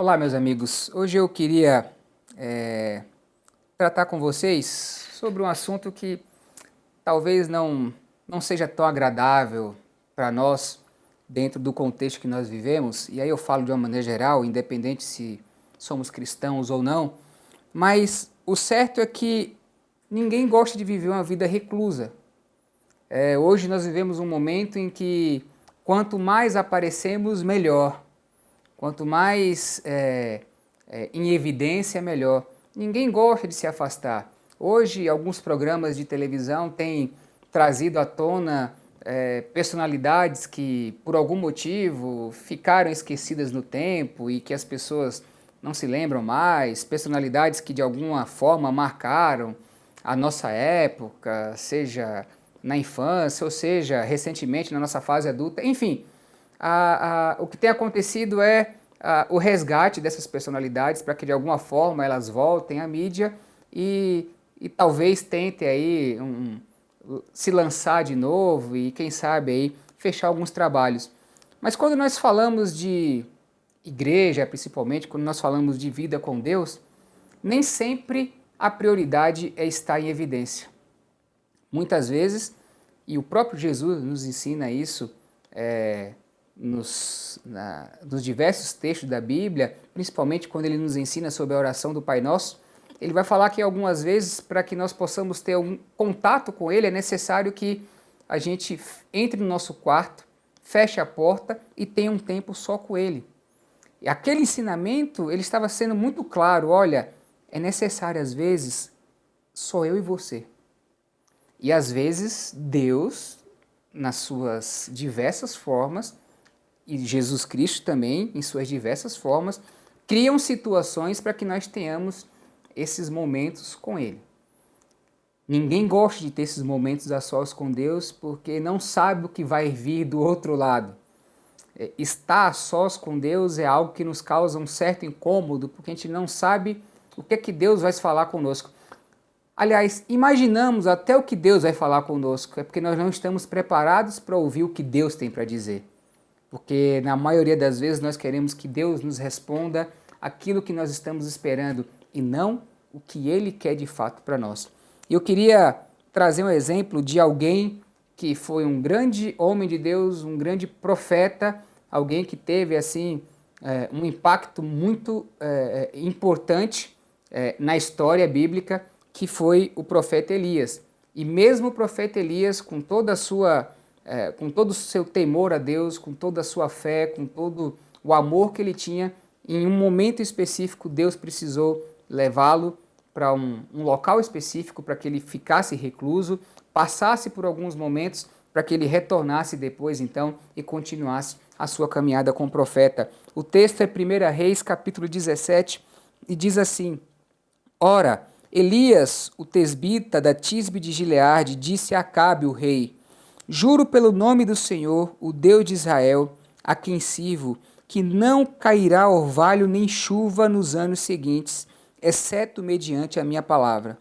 Olá, meus amigos. Hoje eu queria tratar com vocês sobre um assunto que talvez não seja tão agradável para nós dentro do contexto que nós vivemos. E aí eu falo de uma maneira geral, independente se somos cristãos ou não. Mas o certo é que ninguém gosta de viver uma vida reclusa. Hoje nós vivemos um momento em que quanto mais aparecemos, melhor. Quanto mais em evidência, melhor. Ninguém gosta de se afastar. Hoje, alguns programas de televisão têm trazido à tona personalidades que, por algum motivo, ficaram esquecidas no tempo e que as pessoas não se lembram mais, personalidades que, de alguma forma, marcaram a nossa época, seja na infância, ou seja, recentemente na nossa fase adulta, enfim. O que tem acontecido é o resgate dessas personalidades para que de alguma forma elas voltem à mídia e talvez tentem aí se lançar de novo e quem sabe aí fechar alguns trabalhos. Mas quando nós falamos de igreja, principalmente quando nós falamos de vida com Deus, nem sempre a prioridade é estar em evidência. Muitas vezes, e o próprio Jesus nos ensina isso, nos diversos textos da Bíblia, principalmente quando ele nos ensina sobre a oração do Pai Nosso, ele vai falar que algumas vezes, para que nós possamos ter um contato com ele, é necessário que a gente entre no nosso quarto, feche a porta e tenha um tempo só com ele. E aquele ensinamento, ele estava sendo muito claro, olha, é necessário às vezes só eu e você. E às vezes Deus, nas suas diversas formas, e Jesus Cristo também, em suas diversas formas, criam situações para que nós tenhamos esses momentos com Ele. Ninguém gosta de ter esses momentos a sós com Deus porque não sabe o que vai vir do outro lado. Estar a sós com Deus é algo que nos causa um certo incômodo porque a gente não sabe o que é que Deus vai falar conosco. Aliás, imaginamos até o que Deus vai falar conosco, é porque nós não estamos preparados para ouvir o que Deus tem para dizer. Porque na maioria das vezes nós queremos que Deus nos responda aquilo que nós estamos esperando e não o que Ele quer de fato para nós. Eu queria trazer um exemplo de alguém que foi um grande homem de Deus, um grande profeta, alguém que teve assim um impacto muito importante na história bíblica, que foi o profeta Elias. E mesmo o profeta Elias, com todo o seu temor a Deus, com toda a sua fé, com todo o amor que ele tinha, em um momento específico Deus precisou levá-lo para um local específico para que ele ficasse recluso, passasse por alguns momentos para que ele retornasse depois então e continuasse a sua caminhada com o profeta. O texto é 1 Reis, capítulo 17, e diz assim: Ora, Elias, o tesbita da Tisbe de Gileade, disse a Acabe, o rei: Juro pelo nome do Senhor, o Deus de Israel, a quem sirvo, que não cairá orvalho nem chuva nos anos seguintes, exceto mediante a minha palavra.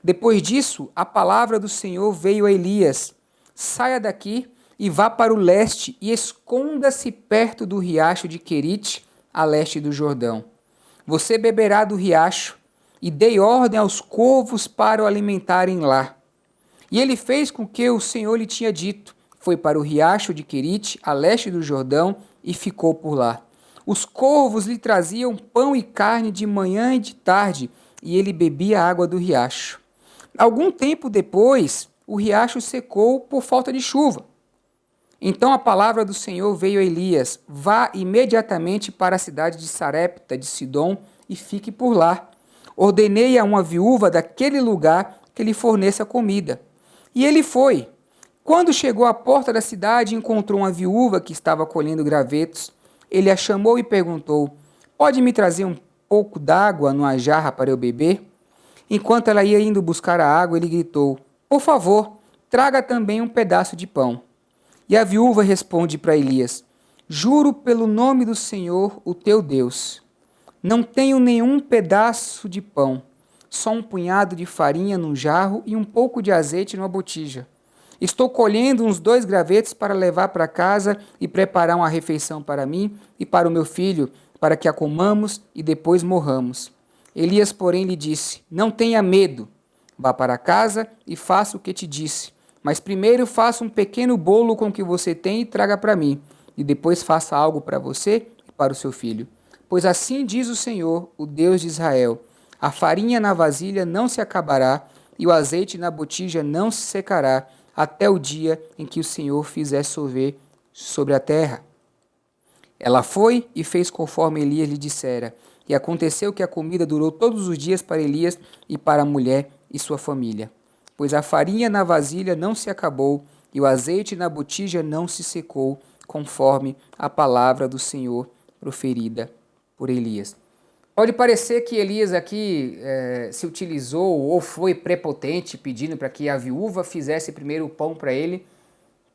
Depois disso, a palavra do Senhor veio a Elias: Saia daqui e vá para o leste e esconda-se perto do riacho de Querite, a leste do Jordão. Você beberá do riacho, e dei ordem aos corvos para o alimentarem lá. E ele fez com que o Senhor lhe tinha dito. Foi para o riacho de Querite, a leste do Jordão, e ficou por lá. Os corvos lhe traziam pão e carne de manhã e de tarde, e ele bebia a água do riacho. Algum tempo depois, o riacho secou por falta de chuva. Então a palavra do Senhor veio a Elias: Vá imediatamente para a cidade de Sarepta de Sidom e fique por lá. Ordenei a uma viúva daquele lugar que lhe forneça comida. E ele foi. Quando chegou à porta da cidade, encontrou uma viúva que estava colhendo gravetos. Ele a chamou e perguntou: Pode me trazer um pouco d'água numa jarra para eu beber? Enquanto ela ia indo buscar a água, ele gritou: Por favor, traga também um pedaço de pão. E a viúva responde para Elias: Juro pelo nome do Senhor, o teu Deus, não tenho nenhum pedaço de pão, só um punhado de farinha num jarro e um pouco de azeite numa botija. Estou colhendo uns 2 gravetos para levar para casa e preparar uma refeição para mim e para o meu filho, para que a comamos e depois morramos. Elias, porém, lhe disse: Não tenha medo, vá para casa e faça o que te disse. Mas primeiro faça um pequeno bolo com o que você tem e traga para mim, e depois faça algo para você e para o seu filho. Pois assim diz o Senhor, o Deus de Israel: a farinha na vasilha não se acabará, e o azeite na botija não se secará, até o dia em que o Senhor fizer chover sobre a terra. Ela foi e fez conforme Elias lhe dissera. E aconteceu que a comida durou todos os dias para Elias e para a mulher e sua família. Pois a farinha na vasilha não se acabou, e o azeite na botija não se secou, conforme a palavra do Senhor proferida por Elias. Pode parecer que Elias aqui se utilizou ou foi prepotente, pedindo para que a viúva fizesse primeiro o pão para ele,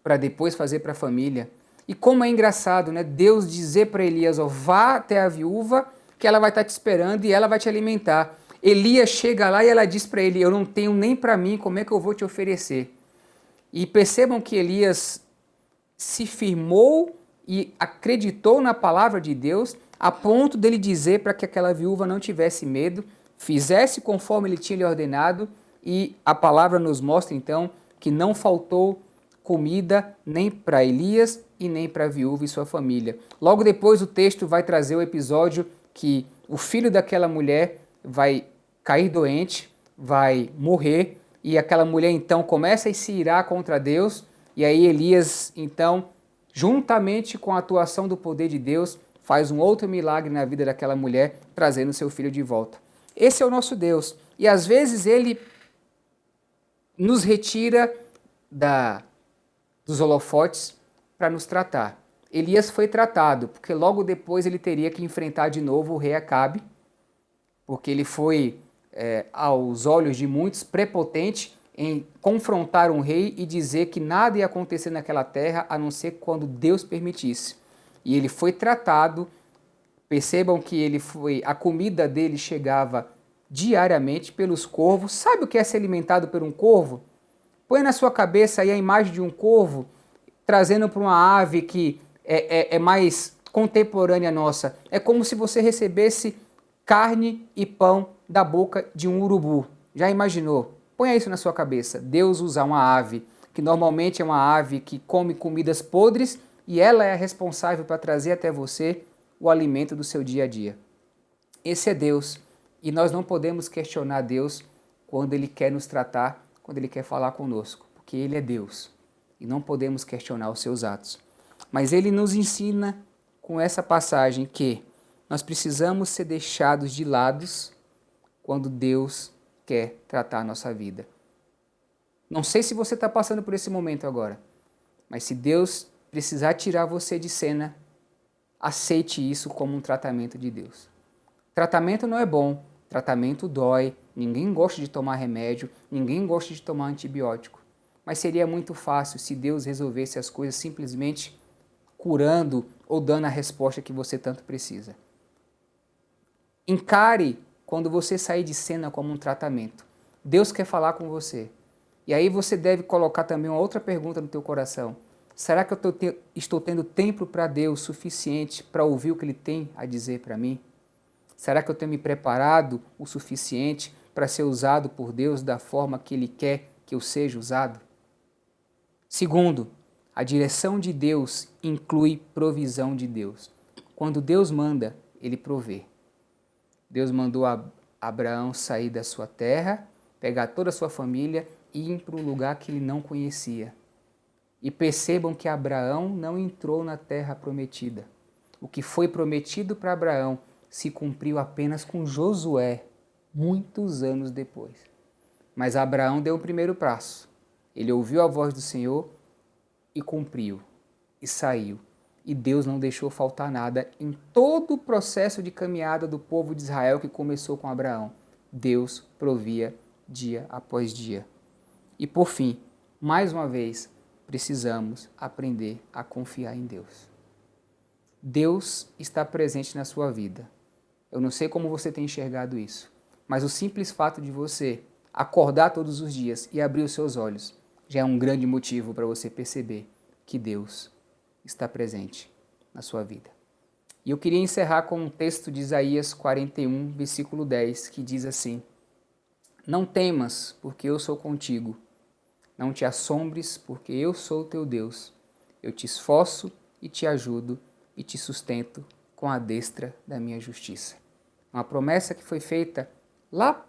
para depois fazer para a família. E como é engraçado, né? Deus dizer para Elias, ó, vá até a viúva, que ela vai estar te esperando e ela vai te alimentar. Elias chega lá e ela diz para ele, eu não tenho nem para mim, como é que eu vou te oferecer? E percebam que Elias se firmou e acreditou na palavra de Deus, a ponto dele dizer para que aquela viúva não tivesse medo, fizesse conforme ele tinha lhe ordenado, e a palavra nos mostra então que não faltou comida nem para Elias e nem para a viúva e sua família. Logo depois o texto vai trazer o episódio que o filho daquela mulher vai cair doente, vai morrer, e aquela mulher então começa a se irar contra Deus, e aí Elias então, juntamente com a atuação do poder de Deus, faz um outro milagre na vida daquela mulher, trazendo seu filho de volta. Esse é o nosso Deus, e às vezes ele nos retira dos holofotes para nos tratar. Elias foi tratado, porque logo depois ele teria que enfrentar de novo o rei Acabe, porque ele foi, aos olhos de muitos, prepotente em confrontar um rei e dizer que nada ia acontecer naquela terra a não ser quando Deus permitisse. E ele foi tratado, percebam que a comida dele chegava diariamente pelos corvos. Sabe o que é ser alimentado por um corvo? Põe na sua cabeça aí a imagem de um corvo trazendo para uma ave que é mais contemporânea nossa. É como se você recebesse carne e pão da boca de um urubu. Já imaginou? Ponha isso na sua cabeça. Deus usa uma ave, que normalmente é uma ave que come comidas podres, e ela é a responsável para trazer até você o alimento do seu dia a dia. Esse é Deus, e nós não podemos questionar Deus quando Ele quer nos tratar, quando Ele quer falar conosco, porque Ele é Deus, e não podemos questionar os seus atos. Mas Ele nos ensina com essa passagem que nós precisamos ser deixados de lado quando Deus quer tratar a nossa vida. Não sei se você está passando por esse momento agora, mas se Deus precisar tirar você de cena, aceite isso como um tratamento de Deus. Tratamento não é bom, tratamento dói, ninguém gosta de tomar remédio, ninguém gosta de tomar antibiótico. Mas seria muito fácil se Deus resolvesse as coisas simplesmente curando ou dando a resposta que você tanto precisa. Encare quando você sair de cena como um tratamento. Deus quer falar com você. E aí você deve colocar também uma outra pergunta no teu coração. Será que eu estou tendo tempo para Deus suficiente para ouvir o que Ele tem a dizer para mim? Será que eu tenho me preparado o suficiente para ser usado por Deus da forma que Ele quer que eu seja usado? Segundo, a direção de Deus inclui provisão de Deus. Quando Deus manda, Ele provê. Deus mandou Abraão sair da sua terra, pegar toda a sua família e ir para um lugar que ele não conhecia. E percebam que Abraão não entrou na terra prometida. O que foi prometido para Abraão se cumpriu apenas com Josué, muitos anos depois. Mas Abraão deu o primeiro passo. Ele ouviu a voz do Senhor e cumpriu, e saiu. E Deus não deixou faltar nada em todo o processo de caminhada do povo de Israel que começou com Abraão. Deus provia dia após dia. E por fim, mais uma vez, precisamos aprender a confiar em Deus. Deus está presente na sua vida. Eu não sei como você tem enxergado isso, mas o simples fato de você acordar todos os dias e abrir os seus olhos já é um grande motivo para você perceber que Deus está presente na sua vida. E eu queria encerrar com um texto de Isaías 41, versículo 10, que diz assim: Não temas, porque eu sou contigo. Não te assombres, porque eu sou teu Deus. Eu te esforço e te ajudo e te sustento com a destra da minha justiça. Uma promessa que foi feita lá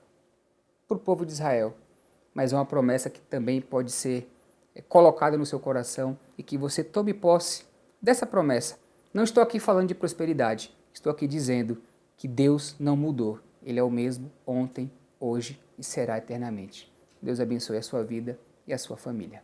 para o povo de Israel, mas é uma promessa que também pode ser colocada no seu coração e que você tome posse dessa promessa. Não estou aqui falando de prosperidade, estou aqui dizendo que Deus não mudou. Ele é o mesmo ontem, hoje e será eternamente. Deus abençoe a sua vida e a sua família.